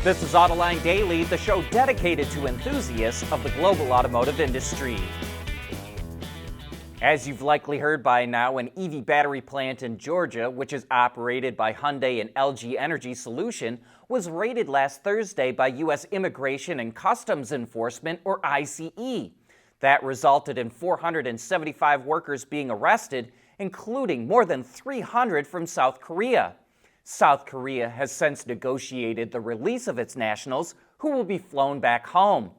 This is Autoline Daily, the show dedicated to enthusiasts of the global automotive industry. As you've likely heard by now, an EV battery plant in Georgia, which is operated by Hyundai and LG Energy Solution, was raided last Thursday by U.S. Immigration and Customs Enforcement, or ICE. That resulted in 475 workers being arrested, including more than 300 from South Korea. South Korea has since negotiated the release of its nationals, who will be flown back home.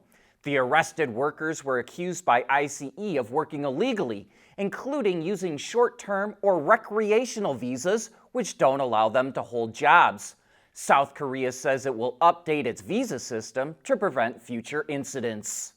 The arrested workers were accused by ICE of working illegally, including using short-term or recreational visas, which don't allow them to hold jobs. South Korea says it will update its visa system to prevent future incidents.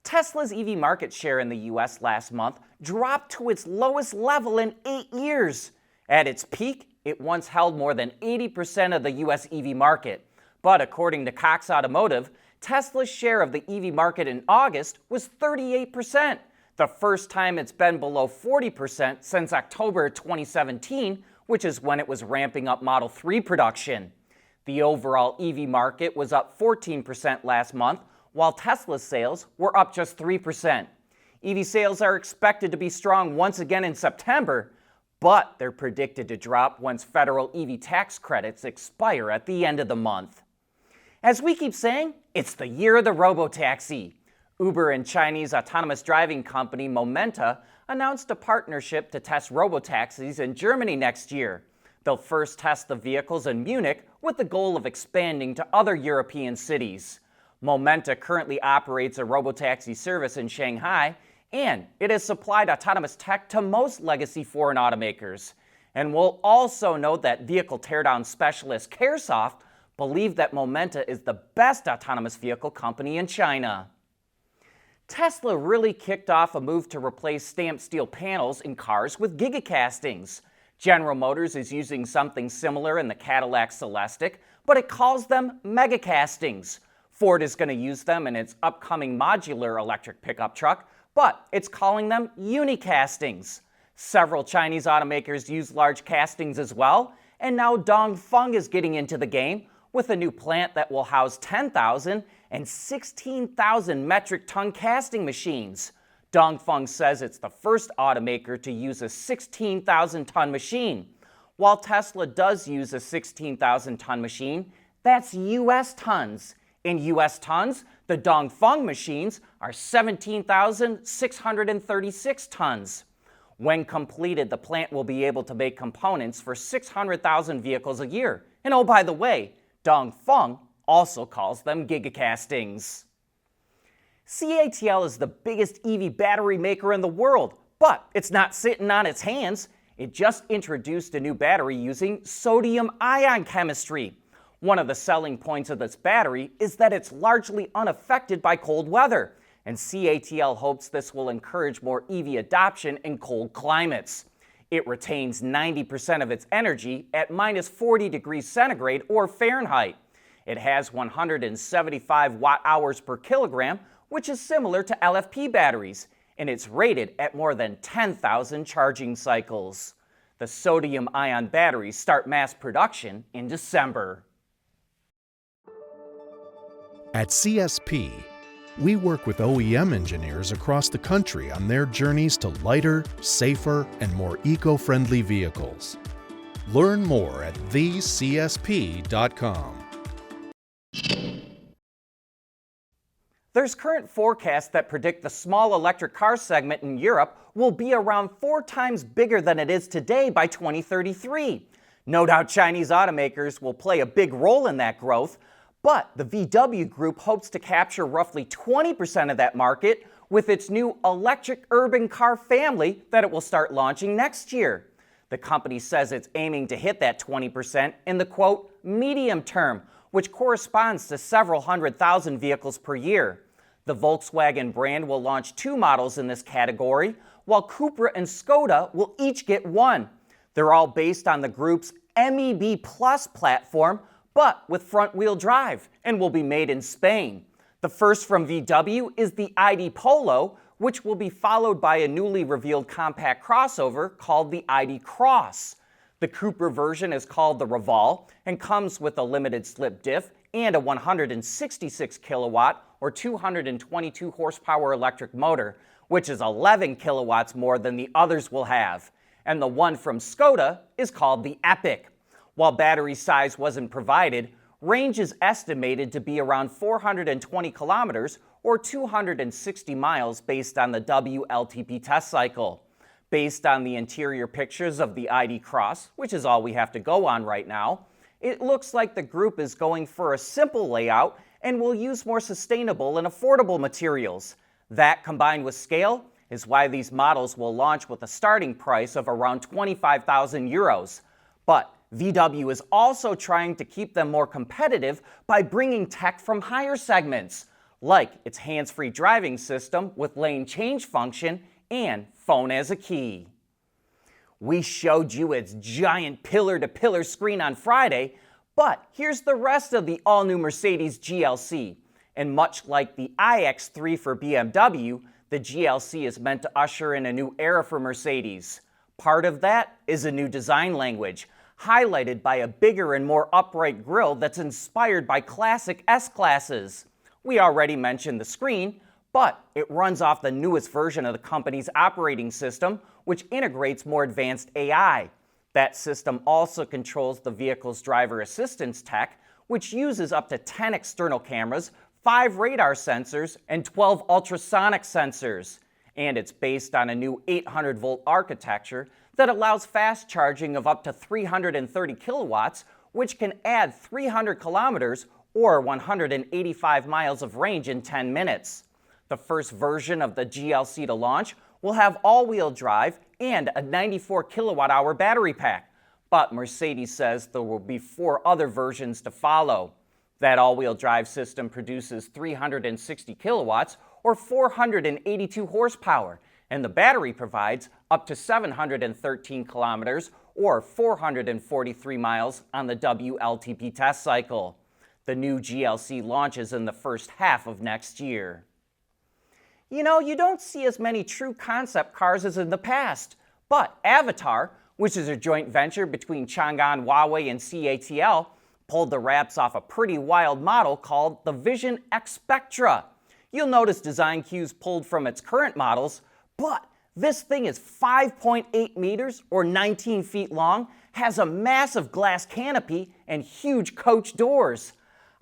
Tesla's EV market share in the U.S. last month dropped to its lowest level in 8 years. At its peak, it once held more than 80% of the U.S. EV market. But according to Cox Automotive, Tesla's share of the EV market in August was 38%, the first time it's been below 40% since October 2017, which is when it was ramping up Model 3 production. The overall EV market was up 14% last month, while Tesla's sales were up just 3%. EV sales are expected to be strong once again in September, but they're predicted to drop once federal EV tax credits expire at the end of the month. As we keep saying, it's the year of the Robotaxi. Uber and Chinese autonomous driving company Momenta announced a partnership to test Robotaxis in Germany next year. They'll first test the vehicles in Munich with the goal of expanding to other European cities. Momenta currently operates a Robotaxi service in Shanghai, and it has supplied autonomous tech to most legacy foreign automakers. And we'll also note that vehicle teardown specialist Caresoft believe that Momenta is the best autonomous vehicle company in China. Tesla really kicked off a move to replace stamped steel panels in cars with Gigacastings. General Motors is using something similar in the Cadillac Celestiq, but it calls them Megacastings. Ford is going to use them in its upcoming modular electric pickup truck, but it's calling them Unicastings. Several Chinese automakers use large castings as well, and now Dongfeng is getting into the game with a new plant that will house 10,000 and 16,000 metric ton casting machines. Dongfeng says it's the first automaker to use a 16,000 ton machine. While Tesla does use a 16,000 ton machine, that's U.S. tons. In U.S. tons, the Dongfeng machines are 17,636 tons. When completed, the plant will be able to make components for 600,000 vehicles a year. And oh, by the way, Dongfeng also calls them Gigacastings. CATL is the biggest EV battery maker in the world, but it's not sitting on its hands. It just introduced a new battery using sodium-ion chemistry. One of the selling points of this battery is that it's largely unaffected by cold weather, and CATL hopes this will encourage more EV adoption in cold climates. It retains 90% of its energy at minus 40 degrees centigrade or Fahrenheit. It has 175 watt-hours per kilogram, which is similar to LFP batteries, and it's rated at more than 10,000 charging cycles. The sodium-ion batteries start mass production in December. At CSP, we work with OEM engineers across the country on their journeys to lighter, safer, and more eco-friendly vehicles. Learn more at thecsp.com. There's current forecasts that predict the small electric car segment in Europe will be around 4 times bigger than it is today by 2033. No doubt Chinese automakers will play a big role in that growth, but the VW Group hopes to capture roughly 20% of that market with its new electric urban car family that it will start launching next year. The company says it's aiming to hit that 20% in the, quote, medium term, which corresponds to several 100,000 vehicles per year. The Volkswagen brand will launch 2 models in this category, while Cupra and Skoda will each get 1. They're all based on the group's MEB Plus platform, but with front-wheel drive, and will be made in Spain. The first from VW is the ID Polo, which will be followed by a newly revealed compact crossover called the ID Cross. The Cupra version is called the Reval and comes with a limited slip diff and a 166 kilowatt or 222 horsepower electric motor, which is 11 kilowatts more than the others will have. And the one from Skoda is called the Epic. While battery size wasn't provided, range is estimated to be around 420 kilometers or 260 miles based on the WLTP test cycle. Based on the interior pictures of the ID Cross, which is all we have to go on right now, it looks like the group is going for a simple layout and will use more sustainable and affordable materials. That, combined with scale, is why these models will launch with a starting price of around 25,000 euros. But VW is also trying to keep them more competitive by bringing tech from higher segments, like its hands-free driving system with lane change function and phone as a key. We showed you its giant pillar-to-pillar screen on Friday, but here's the rest of the all-new Mercedes GLC. And much like the iX3 for BMW, the GLC is meant to usher in a new era for Mercedes. Part of that is a new design language, highlighted by a bigger and more upright grille that's inspired by classic S-classes. We already mentioned the screen, but it runs off the newest version of the company's operating system, which integrates more advanced AI. That system also controls the vehicle's driver assistance tech, which uses up to 10 external cameras, 5 radar sensors, and 12 ultrasonic sensors. And it's based on a new 800-volt architecture that allows fast charging of up to 330 kilowatts, which can add 300 kilometers or 185 miles of range in 10 minutes. The first version of the GLC to launch will have all-wheel drive and a 94 kilowatt-hour battery pack, but Mercedes says there will be 4 other versions to follow. That all-wheel drive system produces 360 kilowatts or 482 horsepower, and the battery provides up to 713 kilometers or 443 miles on the WLTP test cycle. The new GLC launches in the first half of next year. You know, you don't see as many true concept cars as in the past, but Avatr, which is a joint venture between Changan Huawei and CATL, pulled the wraps off a pretty wild model called the Vision X Spectra. You'll notice design cues pulled from its current models, but this thing is 5.8 meters or 19 feet long, has a massive glass canopy, and huge coach doors.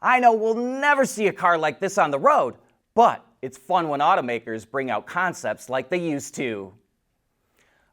I know we'll never see a car like this on the road, but it's fun when automakers bring out concepts like they used to.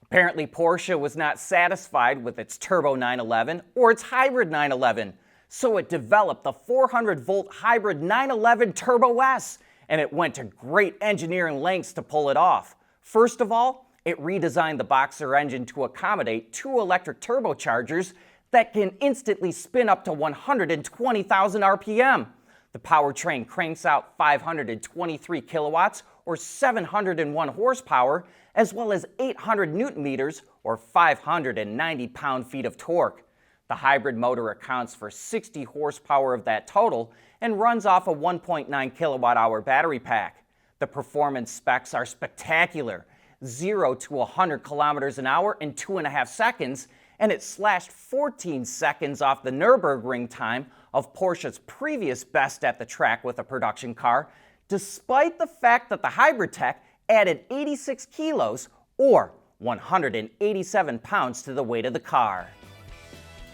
Apparently, Porsche was not satisfied with its Turbo 911 or its Hybrid 911, so it developed the 400-volt Hybrid 911 Turbo S, and it went to great engineering lengths to pull it off. First of all, it redesigned the Boxer engine to accommodate 2 electric turbochargers that can instantly spin up to 120,000 RPM. The powertrain cranks out 523 kilowatts or 701 horsepower, as well as 800 newton meters or 590 pound-feet of torque. The hybrid motor accounts for 60 horsepower of that total and runs off a 1.9 kilowatt-hour battery pack. The performance specs are spectacular: 0 to 100 kilometers an hour in 2.5 seconds, and it slashed 14 seconds off the Nürburgring time of Porsche's previous best at the track with a production car, despite the fact that the hybrid tech added 86 kilos or 187 pounds to the weight of the car.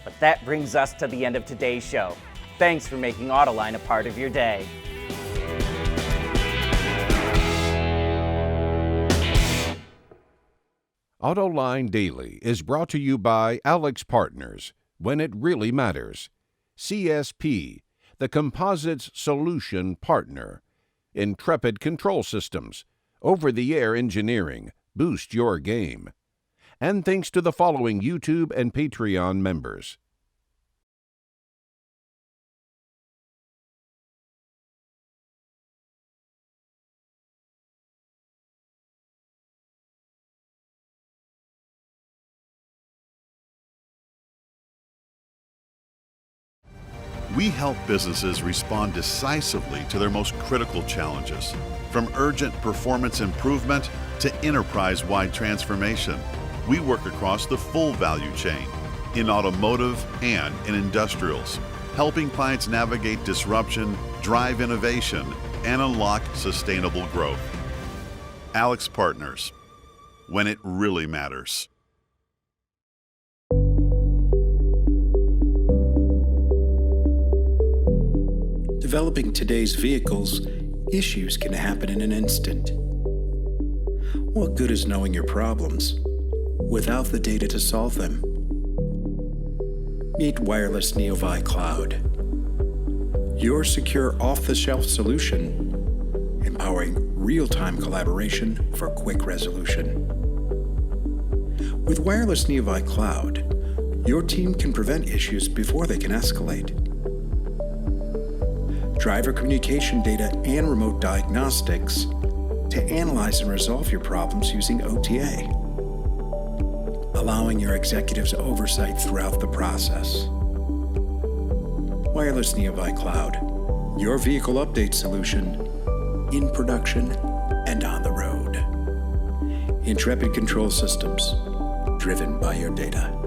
But that brings us to the end of today's show. Thanks for making Autoline a part of your day. Autoline Daily is brought to you by Alex Partners, when it really matters. CSP, the Composites Solution Partner. Intrepid Control Systems, over-the-air engineering, boost your game. And thanks to the following YouTube and Patreon members: We help businesses respond decisively to their most critical challenges, from urgent performance improvement to enterprise-wide transformation. We work across the full value chain, in automotive and in industrials, helping clients navigate disruption, drive innovation, and unlock sustainable growth. Alex Partners, when it really matters. Developing today's vehicles, issues can happen in an instant. What good is knowing your problems without the data to solve them? Meet Wireless Neovi Cloud, your secure off-the-shelf solution, empowering real-time collaboration for quick resolution. With Wireless Neovi Cloud, your team can prevent issues before they can escalate. Driver communication data and remote diagnostics to analyze and resolve your problems using OTA, allowing your executives oversight throughout the process. Wireless Neovi Cloud, your vehicle update solution in production and on the road. Intrepid Control Systems, driven by your data.